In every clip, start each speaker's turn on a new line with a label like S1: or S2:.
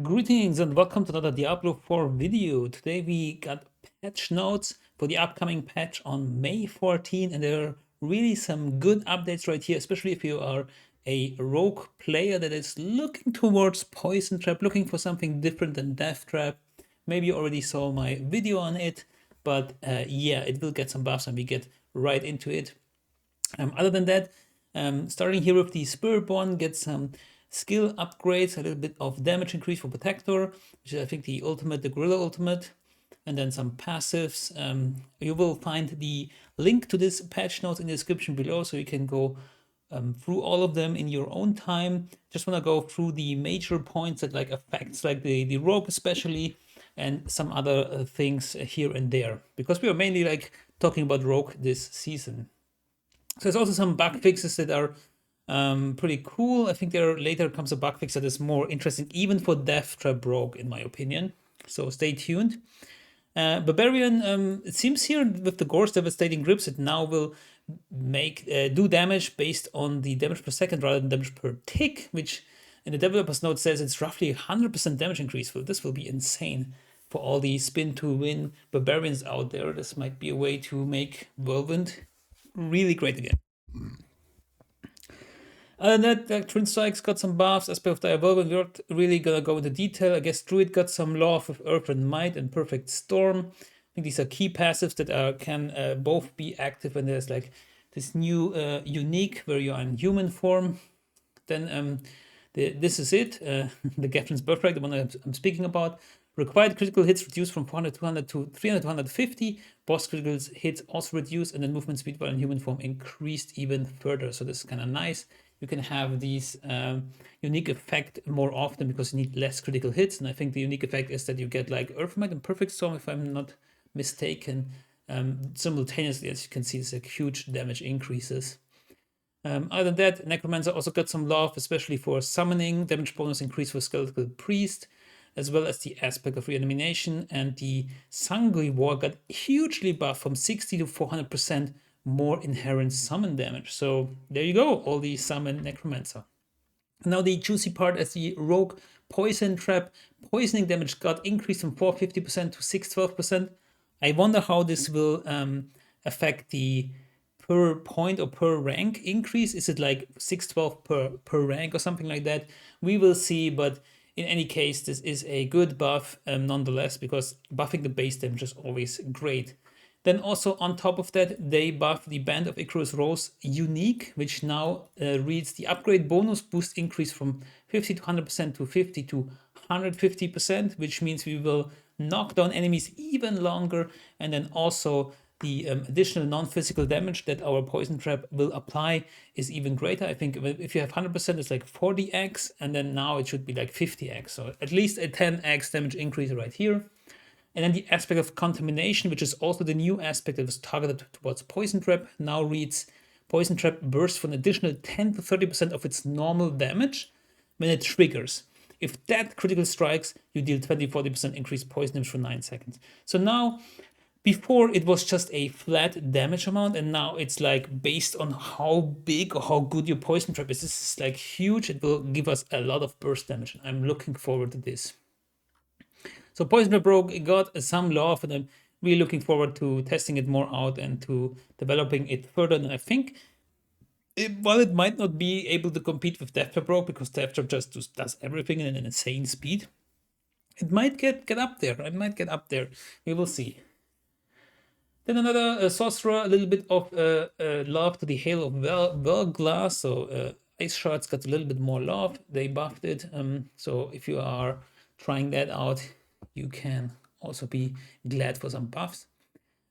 S1: Greetings and welcome to another Diablo 4 video. Today we got patch notes for the upcoming patch on May 14, and there are really some good updates right here, especially if you are a rogue player that is looking towards Poison Trap, looking for something different than Death Trap. Maybe you already saw my video on it, but yeah, it will get some buffs and we get right into it. Other than that, starting here with the Spiritborn, get some skill upgrades, a little bit of damage increase for Protector, which is I think the ultimate, the Gorilla ultimate, and then some passives. You will find the link to this patch notes in the description below, so you can go through all of them in your own time. Just want to go through the major points that like affects like the rogue especially, and some other things here and there, because we are mainly like talking about rogue this season. So there's also some bug fixes that are pretty cool. I think there later comes a bug fix that is more interesting, even for Death Trap Rogue, in my opinion. So stay tuned. Barbarian, it seems here with the Gore's devastating grips, it now will make do damage based on the damage per second rather than damage per tick, which in the developer's note says it's roughly 100% damage increase. Well, this will be insane for all the spin to win barbarians out there. This might be a way to make Whirlwind really great again. Other than that, Twin Strikes got some buffs. Aspect of Diablo, we're not really gonna go into detail. I guess Druid got some Law of Earth and Might and Perfect Storm. I think these are key passives that can both be active when there's like this new unique where you're in human form. Then this is it, the Geflin's Birthright, the one I'm speaking about. Required critical hits reduced from 400 to 200 to 300 to 150. Boss critical hits also reduced, and then movement speed while in human form increased even further. So this is kind of nice. You can have these unique effect more often because you need less critical hits. And I think the unique effect is that you get like Earthmight and Perfect Storm, if I'm not mistaken, simultaneously. As you can see, it's like huge damage increases. Other than that, Necromancer also got some love, especially for summoning, damage bonus increase for Skeletal Priest, as well as the aspect of reanimation, and the Sangui War got hugely buffed from 60 to 400% more inherent summon damage. So there you go, all the summon Necromancer. Now the juicy part is the Rogue Poison Trap. Poisoning damage got increased from 450% to 612%. I wonder how this will affect the per point or per rank increase. Is it like 612 per rank or something like that? We will see, but in any case, this is a good buff nonetheless, because buffing the base damage is always great. Then also on top of that, they buff the Band of Icarus Rose unique, which now reads the upgrade bonus boost increase from 50 to 100% to 50 to 150%, which means we will knock down enemies even longer, and then also the additional non-physical damage that our poison trap will apply is even greater. I think if you have 100%, it's like 40x, and then now it should be like 50x. So at least a 10x damage increase right here. And then the aspect of contamination, which is also the new aspect that was targeted towards poison trap, now reads poison trap bursts for an additional 10 to 30% of its normal damage when it triggers. If that critical strikes, you deal 20-40% increased poison damage for 9 seconds. So now, before it was just a flat damage amount, and now it's like based on how big or how good your poison trap is. This is like huge. It will give us a lot of burst damage. I'm looking forward to this. So Poison Trap Rogue got some love, and I'm really looking forward to testing it more out and to developing it further. And I think, while it might not be able to compete with Death Trap Rogue, because Death Trap just does everything in an insane speed, it might get up there. I might get up there. We will see. Then another sorcerer, a little bit of love to the Hail of Velglass. So Ice Shards got a little bit more love. They buffed it. So if you are trying that out, you can also be glad for some buffs.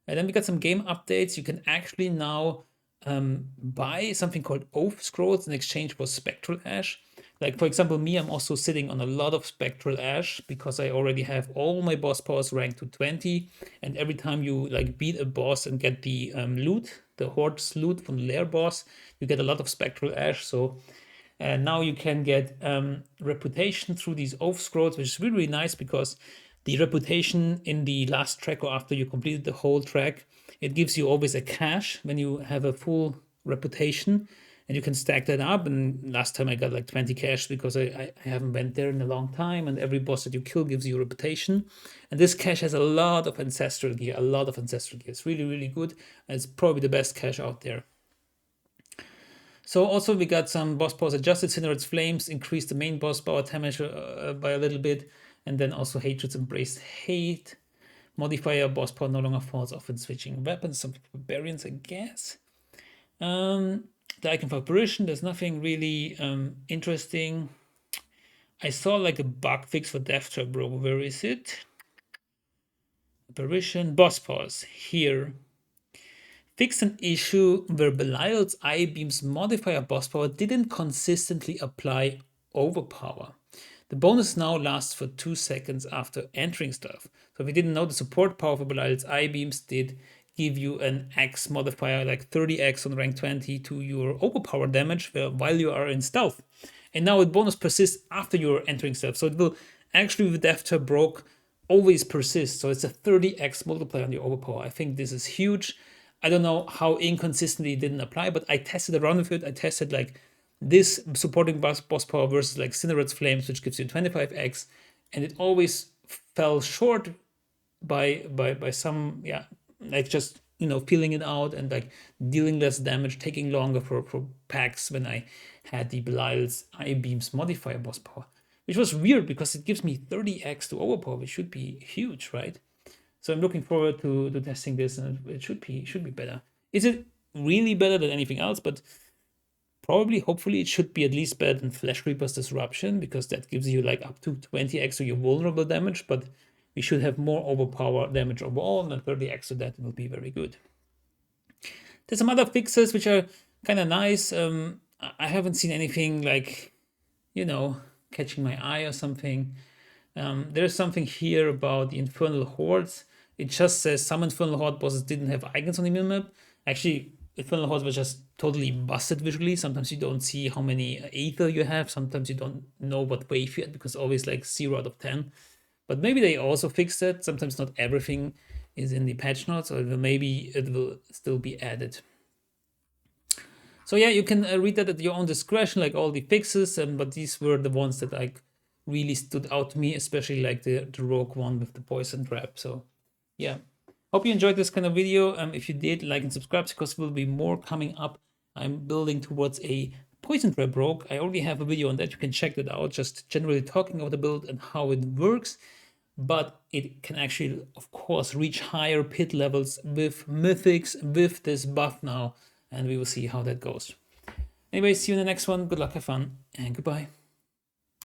S1: And then we got some game updates. You can actually now buy something called Oath Scrolls in exchange for Spectral Ash. Like, for example, me, I'm also sitting on a lot of Spectral Ash because I already have all my boss powers ranked to 20. And every time you like beat a boss and get the loot, the Horde's loot from the lair boss, you get a lot of Spectral Ash. So now you can get reputation through these Oath Scrolls, which is really, really nice, because the reputation in the last track or after you completed the whole track, it gives you always a cache when you have a full reputation. and you can stack that up. And last time I got like 20 cash because I haven't went there in a long time, and every boss that you kill gives you reputation. And this cache has a lot of ancestral gear, a lot of ancestral gear. It's really, really good, and it's probably the best cache out there. So also we got some boss powers adjusted. Cinerate's Flames increased the main boss power damage by a little bit, and then also Hatred's Embraced Hate. Modifier boss power no longer falls off when switching weapons. Some barbarians, I guess. The icon for Apparition, there's nothing really interesting. I saw like a bug fix for Death Trap, bro. Where is it? Apparition, boss powers, here. Fix an issue where Belial's I-Beam's modifier boss power didn't consistently apply overpower. The bonus now lasts for 2 seconds after entering stuff. So if you didn't know, the support power for Belial's I-Beams did give you an X modifier, like 30x on rank 20 to your overpower damage while you are in stealth. And now the bonus persists after you're entering stealth. So it will actually, with Death Trap broke, always persist. So it's a 30x multiplier on your overpower. I think this is huge. I don't know how inconsistently it didn't apply, but I tested around with it. I tested like this supporting boss power versus like Cinerate's Flames, which gives you 25x, and it always fell short by some, yeah, like just, you know, feeling it out and like dealing less damage, taking longer for packs when I had the Belial's I-Beams modifier boss power, which was weird because it gives me 30x to overpower, which should be huge, right? So I'm looking forward to testing this, and it should be better. Is it really better than anything else? But probably, hopefully, it should be at least better than Flesh Reaper's Disruption, because that gives you like up to 20x to your vulnerable damage, but we should have more overpower damage overall, and 30x to that will be very good. There's some other fixes which are kind of nice. I haven't seen anything like, you know, catching my eye or something. There's something here about the Infernal Hordes. It just says some Infernal Horde bosses didn't have icons on the minimap. Actually, Infernal Hordes were just totally busted visually. Sometimes you don't see how many Aether you have. Sometimes you don't know what wave you had because always like 0 out of 10. But maybe they also fixed it. Sometimes not everything is in the patch notes, or maybe it will still be added. So yeah, you can read that at your own discretion, like all the fixes, but these were the ones that like really stood out to me, especially like the rogue one with the poison trap. So yeah, hope you enjoyed this kind of video. If you did, like and subscribe, because there will be more coming up. I'm building towards a poison trap rogue. I already have a video on that. You can check that out, just generally talking about the build and how it works. But it can actually, of course, reach higher pit levels with mythics, with this buff now, and we will see how that goes. Anyway, see you in the next one. Good luck, have fun, and goodbye.